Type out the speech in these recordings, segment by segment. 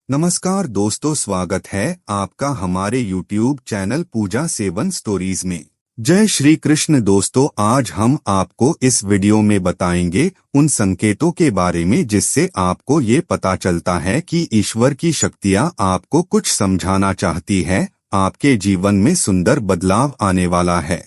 नमस्कार दोस्तों, स्वागत है आपका हमारे YouTube चैनल पूजा सेवन स्टोरीज में। जय श्री कृष्ण दोस्तों, आज हम आपको इस वीडियो में बताएंगे उन संकेतों के बारे में जिससे आपको ये पता चलता है कि ईश्वर की शक्तियाँ आपको कुछ समझाना चाहती है। आपके जीवन में सुंदर बदलाव आने वाला है।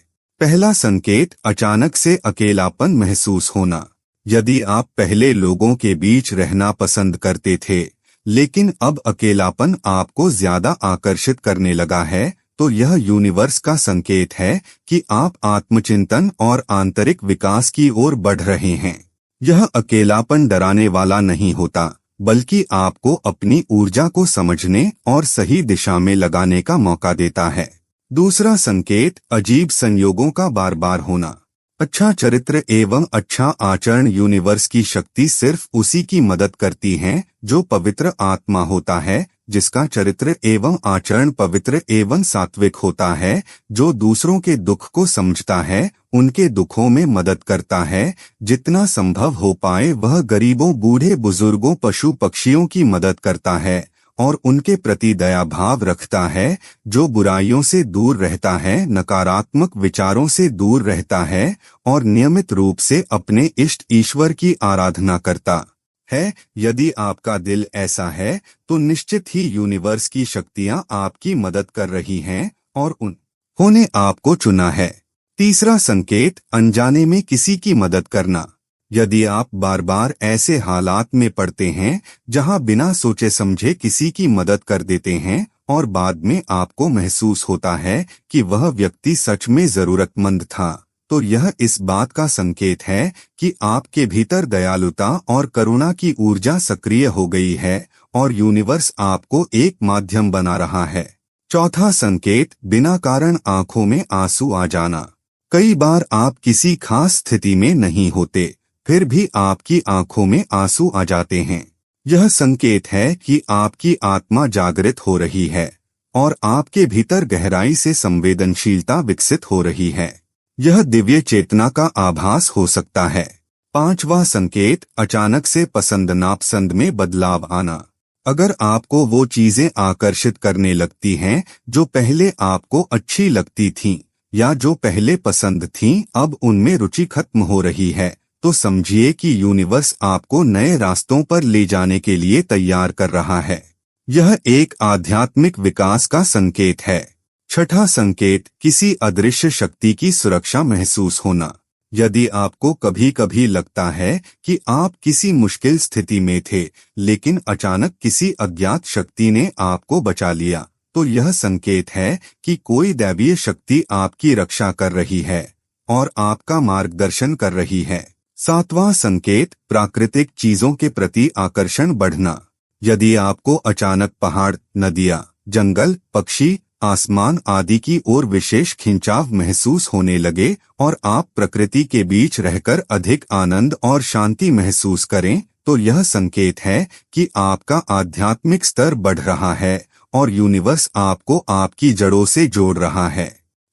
पहला संकेत, अचानक से अकेलापन महसूस होना। यदि आप पहले लोगों के बीच रहना पसंद करते थे लेकिन अब अकेलापन आपको ज्यादा आकर्षित करने लगा है, तो यह यूनिवर्स का संकेत है कि आप आत्मचिंतन और आंतरिक विकास की ओर बढ़ रहे हैं। यह अकेलापन डराने वाला नहीं होता, बल्कि आपको अपनी ऊर्जा को समझने और सही दिशा में लगाने का मौका देता है। दूसरा संकेत, अजीब संयोगों का बार बार होना। अच्छा चरित्र एवं अच्छा आचरण। यूनिवर्स की शक्ति सिर्फ उसी की मदद करती है जो पवित्र आत्मा होता है, जिसका चरित्र एवं आचरण पवित्र एवं सात्विक होता है, जो दूसरों के दुख को समझता है, उनके दुखों में मदद करता है, जितना संभव हो पाए वह गरीबों, बूढ़े बुजुर्गों, पशु पक्षियों की मदद करता है और उनके प्रति दया भाव रखता है, जो बुराइयों से दूर रहता है, नकारात्मक विचारों से दूर रहता है और नियमित रूप से अपने इष्ट ईश्वर की आराधना करता है। यदि आपका दिल ऐसा है तो निश्चित ही यूनिवर्स की शक्तियां आपकी मदद कर रही हैं और उन्होंने आपको चुना है। तीसरा संकेत, अनजाने में किसी की मदद करना। यदि आप बार बार ऐसे हालात में पड़ते हैं जहां बिना सोचे समझे किसी की मदद कर देते हैं और बाद में आपको महसूस होता है कि वह व्यक्ति सच में जरूरतमंद था, तो यह इस बात का संकेत है कि आपके भीतर दयालुता और करुणा की ऊर्जा सक्रिय हो गई है और यूनिवर्स आपको एक माध्यम बना रहा है। चौथा संकेत, बिना कारण आंखों में आंसू आ जाना। कई बार आप किसी खास स्थिति में नहीं होते, फिर भी आपकी आंखों में आंसू आ जाते हैं। यह संकेत है कि आपकी आत्मा जागृत हो रही है और आपके भीतर गहराई से संवेदनशीलता विकसित हो रही है। यह दिव्य चेतना का आभास हो सकता है। पांचवा संकेत, अचानक से पसंद नापसंद में बदलाव आना। अगर आपको वो चीजें आकर्षित करने लगती हैं जो पहले आपको अच्छी लगती थीं या जो पहले पसंद थीं, अब उनमें रुचि खत्म हो रही है, तो समझिए कि यूनिवर्स आपको नए रास्तों पर ले जाने के लिए तैयार कर रहा है। यह एक आध्यात्मिक विकास का संकेत है। छठा संकेत, किसी अदृश्य शक्ति की सुरक्षा महसूस होना। यदि आपको कभी कभी लगता है कि आप किसी मुश्किल स्थिति में थे लेकिन अचानक किसी अज्ञात शक्ति ने आपको बचा लिया, तो यह संकेत है कि कोई दैवीय शक्ति आपकी रक्षा कर रही है और आपका मार्गदर्शन कर रही है। सातवां संकेत, प्राकृतिक चीजों के प्रति आकर्षण बढ़ना। यदि आपको अचानक पहाड़, नदियां, जंगल, पक्षी, आसमान आदि की ओर विशेष खिंचाव महसूस होने लगे और आप प्रकृति के बीच रहकर अधिक आनंद और शांति महसूस करें, तो यह संकेत है कि आपका आध्यात्मिक स्तर बढ़ रहा है और यूनिवर्स आपको आपकी जड़ों से जोड़ रहा है।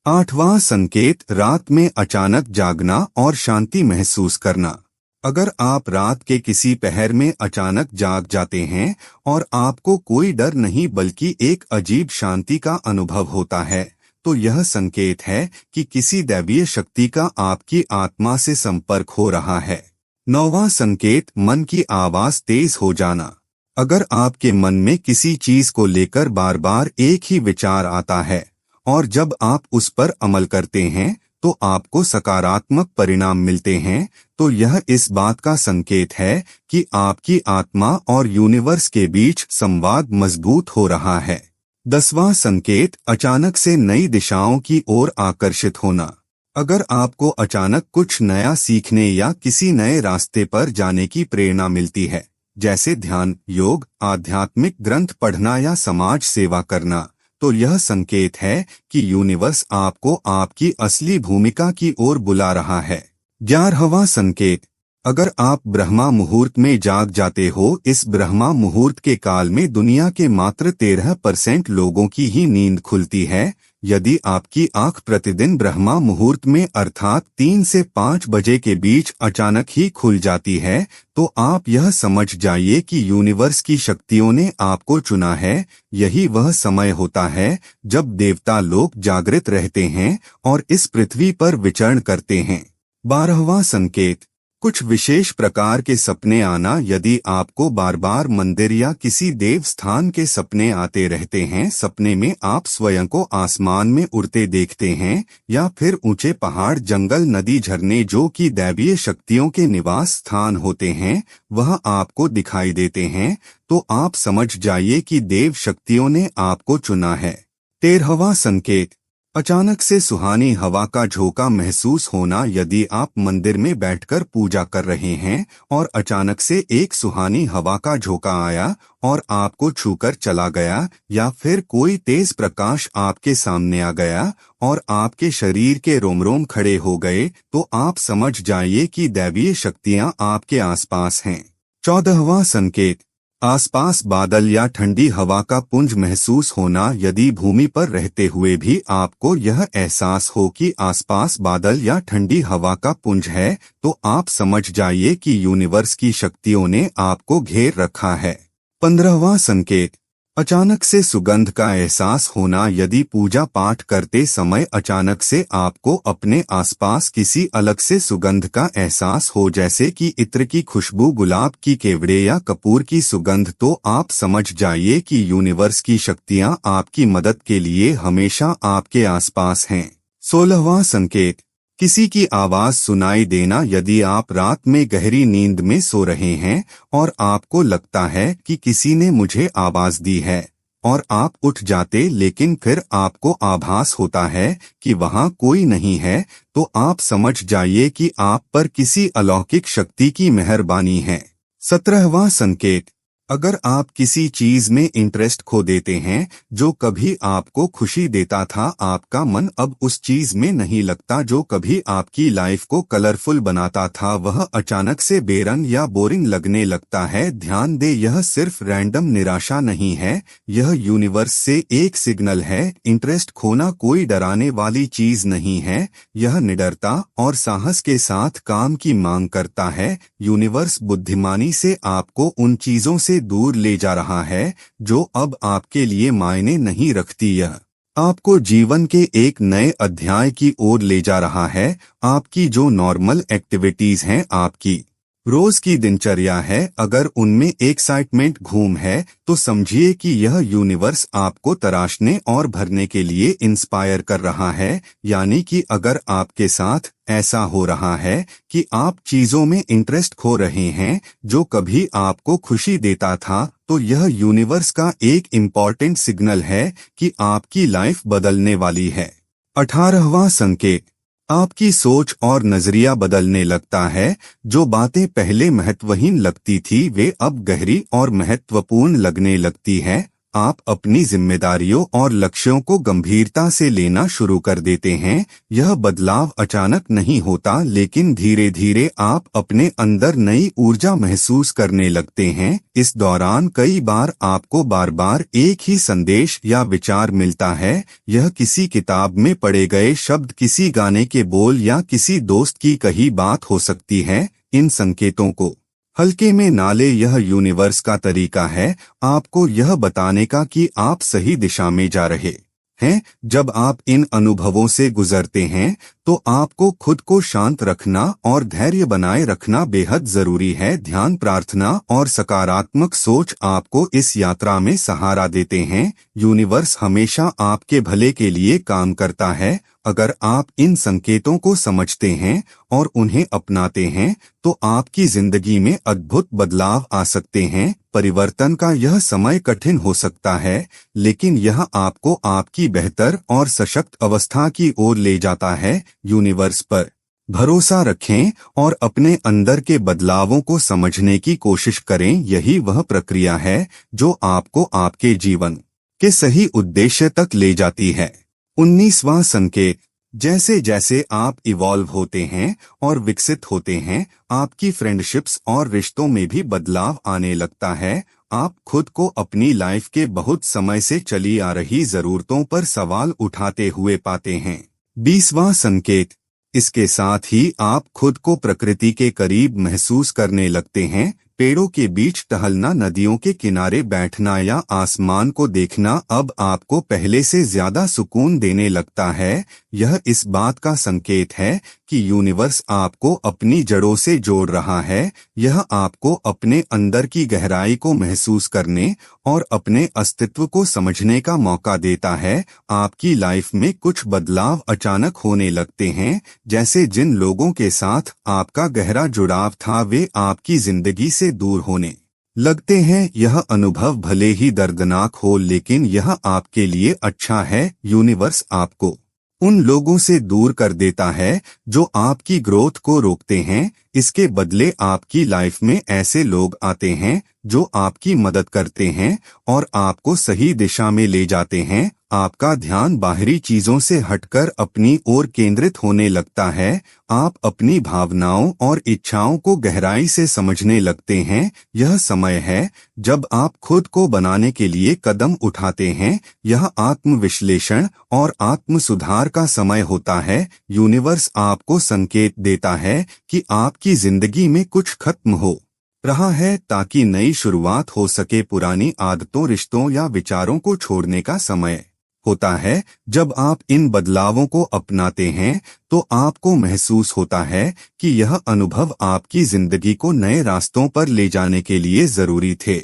आठवां संकेत, रात में अचानक जागना और शांति महसूस करना। अगर आप रात के किसी पहर में अचानक जाग जाते हैं और आपको कोई डर नहीं बल्कि एक अजीब शांति का अनुभव होता है, तो यह संकेत है कि किसी दैवीय शक्ति का आपकी आत्मा से संपर्क हो रहा है। नौवां संकेत, मन की आवाज तेज हो जाना। अगर आपके मन में किसी चीज को लेकर बार बार एक ही विचार आता है और जब आप उस पर अमल करते हैं तो आपको सकारात्मक परिणाम मिलते हैं, तो यह इस बात का संकेत है कि आपकी आत्मा और यूनिवर्स के बीच संवाद मजबूत हो रहा है। 10वां संकेत, अचानक से नई दिशाओं की ओर आकर्षित होना। अगर आपको अचानक कुछ नया सीखने या किसी नए रास्ते पर जाने की प्रेरणा मिलती है, जैसे ध्यान, योग, आध्यात्मिक ग्रंथ पढ़ना या समाज सेवा करना, तो यह संकेत है कि यूनिवर्स आपको आपकी असली भूमिका की ओर बुला रहा है। 11वां संकेत, अगर आप ब्रह्मा मुहूर्त में जाग जाते हो, इस ब्रह्मा मुहूर्त के काल में दुनिया के मात्र 13% लोगों की ही नींद खुलती है, यदि आपकी आंख प्रतिदिन ब्रह्मा मुहूर्त में अर्थात 3 से 5 बजे के बीच अचानक ही खुल जाती है, तो आप यह समझ जाइए कि यूनिवर्स की शक्तियों ने आपको चुना है। यही वह समय होता है जब देवता लोग जागृत रहते हैं और इस पृथ्वी पर विचरण करते हैं। 12वां संकेत, कुछ विशेष प्रकार के सपने आना। यदि आपको बार बार मंदिर या किसी देव स्थान के सपने आते रहते हैं, सपने में आप स्वयं को आसमान में उड़ते देखते हैं या फिर ऊंचे पहाड़, जंगल, नदी, झरने जो कि दैवीय शक्तियों के निवास स्थान होते हैं, वह आपको दिखाई देते हैं, तो आप समझ जाइए कि देव शक्तियों ने आपको चुना है। 13वां संकेत, अचानक से सुहानी हवा का झोंका महसूस होना। यदि आप मंदिर में बैठकर पूजा कर रहे हैं और अचानक से एक सुहानी हवा का झोंका आया और आपको छूकर चला गया, या फिर कोई तेज प्रकाश आपके सामने आ गया और आपके शरीर के रोम-रोम खड़े हो गए, तो आप समझ जाइए कि दैवीय शक्तियां आपके आसपास हैं। 14वां संकेत, आसपास बादल या ठंडी हवा का पुंज महसूस होना। यदि भूमि पर रहते हुए भी आपको यह एहसास हो कि आसपास बादल या ठंडी हवा का पुंज है, तो आप समझ जाइए कि यूनिवर्स की शक्तियों ने आपको घेर रखा है। 15वां संकेत, अचानक से सुगंध का एहसास होना। यदि पूजा पाठ करते समय अचानक से आपको अपने आसपास किसी अलग से सुगंध का एहसास हो, जैसे कि इत्र की खुशबू, गुलाब की केवड़े या कपूर की सुगंध, तो आप समझ जाइए कि यूनिवर्स की शक्तियां आपकी मदद के लिए हमेशा आपके आसपास हैं। 16वां संकेत, किसी की आवाज सुनाई देना। यदि आप रात में गहरी नींद में सो रहे हैं और आपको लगता है कि किसी ने मुझे आवाज दी है और आप उठ जाते, लेकिन फिर आपको आभास होता है कि वहां कोई नहीं है, तो आप समझ जाइए कि आप पर किसी अलौकिक शक्ति की मेहरबानी है। 17वां संकेत, अगर आप किसी चीज में इंटरेस्ट खो देते हैं जो कभी आपको खुशी देता था, आपका मन अब उस चीज में नहीं लगता जो कभी आपकी लाइफ को कलरफुल बनाता था, वह अचानक से बेरंग या बोरिंग लगने लगता है। ध्यान दे, यह सिर्फ रैंडम निराशा नहीं है, यह यूनिवर्स से एक सिग्नल है। इंटरेस्ट खोना कोई डराने वाली चीज नहीं है, यह निडरता और साहस के साथ काम की मांग करता है। यूनिवर्स बुद्धिमानी से आपको उन चीजों से दूर ले जा रहा है जो अब आपके लिए मायने नहीं रखती। यह आपको जीवन के एक नए अध्याय की ओर ले जा रहा है। आपकी जो नॉर्मल एक्टिविटीज हैं, आपकी रोज की दिनचर्या है, अगर उनमें एक्साइटमेंट घूम है, तो समझिए कि यह यूनिवर्स आपको तराशने और भरने के लिए इंस्पायर कर रहा है। यानी कि अगर आपके साथ ऐसा हो रहा है कि आप चीजों में इंटरेस्ट खो रहे हैं जो कभी आपको खुशी देता था, तो यह यूनिवर्स का एक इम्पॉर्टेंट सिग्नल है कि आपकी लाइफ बदलने वाली है। 18वां संकेत, आपकी सोच और नजरिया बदलने लगता है। जो बातें पहले महत्वहीन लगती थी, वे अब गहरी और महत्वपूर्ण लगने लगती है। आप अपनी जिम्मेदारियों और लक्ष्यों को गंभीरता से लेना शुरू कर देते हैं। यह बदलाव अचानक नहीं होता, लेकिन धीरे धीरे आप अपने अंदर नई ऊर्जा महसूस करने लगते हैं। इस दौरान कई बार आपको बार बार एक ही संदेश या विचार मिलता है। यह किसी किताब में पढ़े गए शब्द, किसी गाने के बोल या किसी दोस्त की कही बात हो सकती है। इन संकेतों को हल्के में ना ले, यह यूनिवर्स का तरीका है आपको यह बताने का कि आप सही दिशा में जा रहे हैं। जब आप इन अनुभवों से गुजरते हैं, तो आपको खुद को शांत रखना और धैर्य बनाए रखना बेहद जरूरी है। ध्यान, प्रार्थना और सकारात्मक सोच आपको इस यात्रा में सहारा देते हैं। यूनिवर्स हमेशा आपके भले के लिए काम करता है। अगर आप इन संकेतों को समझते हैं और उन्हें अपनाते हैं, तो आपकी जिंदगी में अद्भुत बदलाव आ सकते हैं। परिवर्तन का यह समय कठिन हो सकता है, लेकिन यह आपको आपकी बेहतर और सशक्त अवस्था की ओर ले जाता है। यूनिवर्स पर भरोसा रखें और अपने अंदर के बदलावों को समझने की कोशिश करें। यही वह प्रक्रिया है जो आपको आपके जीवन के सही उद्देश्य तक ले जाती है। 19वां संकेत, जैसे जैसे आप इवॉल्व होते हैं और विकसित होते हैं, आपकी फ्रेंडशिप्स और रिश्तों में भी बदलाव आने लगता है। आप खुद को अपनी लाइफ के बहुत समय से चली आ रही जरूरतों पर सवाल उठाते हुए पाते हैं। 20वां संकेत, इसके साथ ही आप खुद को प्रकृति के करीब महसूस करने लगते हैं। पेड़ों के बीच टहलना, नदियों के किनारे बैठना या आसमान को देखना अब आपको पहले से ज्यादा सुकून देने लगता है। यह इस बात का संकेत है कि यूनिवर्स आपको अपनी जड़ों से जोड़ रहा है। यह आपको अपने अंदर की गहराई को महसूस करने और अपने अस्तित्व को समझने का मौका देता है। आपकी लाइफ में कुछ बदलाव अचानक होने लगते हैं, जैसे जिन लोगों के साथ आपका गहरा जुड़ाव था वे आपकी जिंदगी से दूर होने लगते हैं। यह अनुभव भले ही दर्दनाक हो, लेकिन यह आपके लिए अच्छा है। यूनिवर्स आपको उन लोगों से दूर कर देता है जो आपकी ग्रोथ को रोकते हैं। इसके बदले आपकी लाइफ में ऐसे लोग आते हैं जो आपकी मदद करते हैं और आपको सही दिशा में ले जाते हैं। आपका ध्यान बाहरी चीजों से हटकर अपनी ओर केंद्रित होने लगता है। आप अपनी भावनाओं और इच्छाओं को गहराई से समझने लगते हैं। यह समय है जब आप खुद को बनाने के लिए कदम उठाते हैं। यह आत्मविश्लेषण और आत्म सुधार का समय होता है। यूनिवर्स आपको संकेत देता है कि आपकी जिंदगी में कुछ खत्म हो रहा है ताकि नई शुरुआत हो सके। पुरानी आदतों, रिश्तों या विचारों को छोड़ने का समय होता है। जब आप इन बदलावों को अपनाते हैं तो आपको महसूस होता है कि यह अनुभव आपकी जिंदगी को नए रास्तों पर ले जाने के लिए जरूरी थे।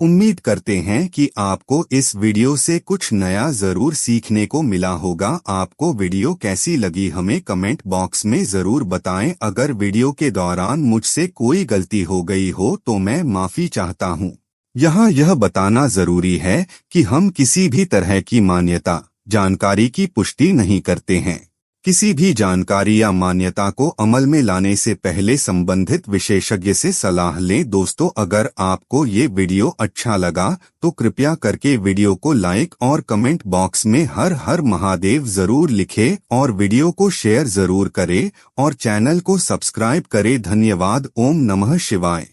उम्मीद करते हैं कि आपको इस वीडियो से कुछ नया जरूर सीखने को मिला होगा। आपको वीडियो कैसी लगी हमें कमेंट बॉक्स में जरूर बताएं। अगर वीडियो के दौरान मुझसे कोई गलती हो गई हो तो मैं माफी चाहता हूं। यहाँ यह बताना जरूरी है कि हम किसी भी तरह की मान्यता, जानकारी की पुष्टि नहीं करते हैं। किसी भी जानकारी या मान्यता को अमल में लाने से पहले संबंधित विशेषज्ञ से सलाह लें। दोस्तों, अगर आपको ये वीडियो अच्छा लगा तो कृपया करके वीडियो को लाइक और कमेंट बॉक्स में हर हर महादेव जरूर लिखें और वीडियो को शेयर जरूर करें और चैनल को सब्सक्राइब करें। धन्यवाद। ओम नमः शिवाय।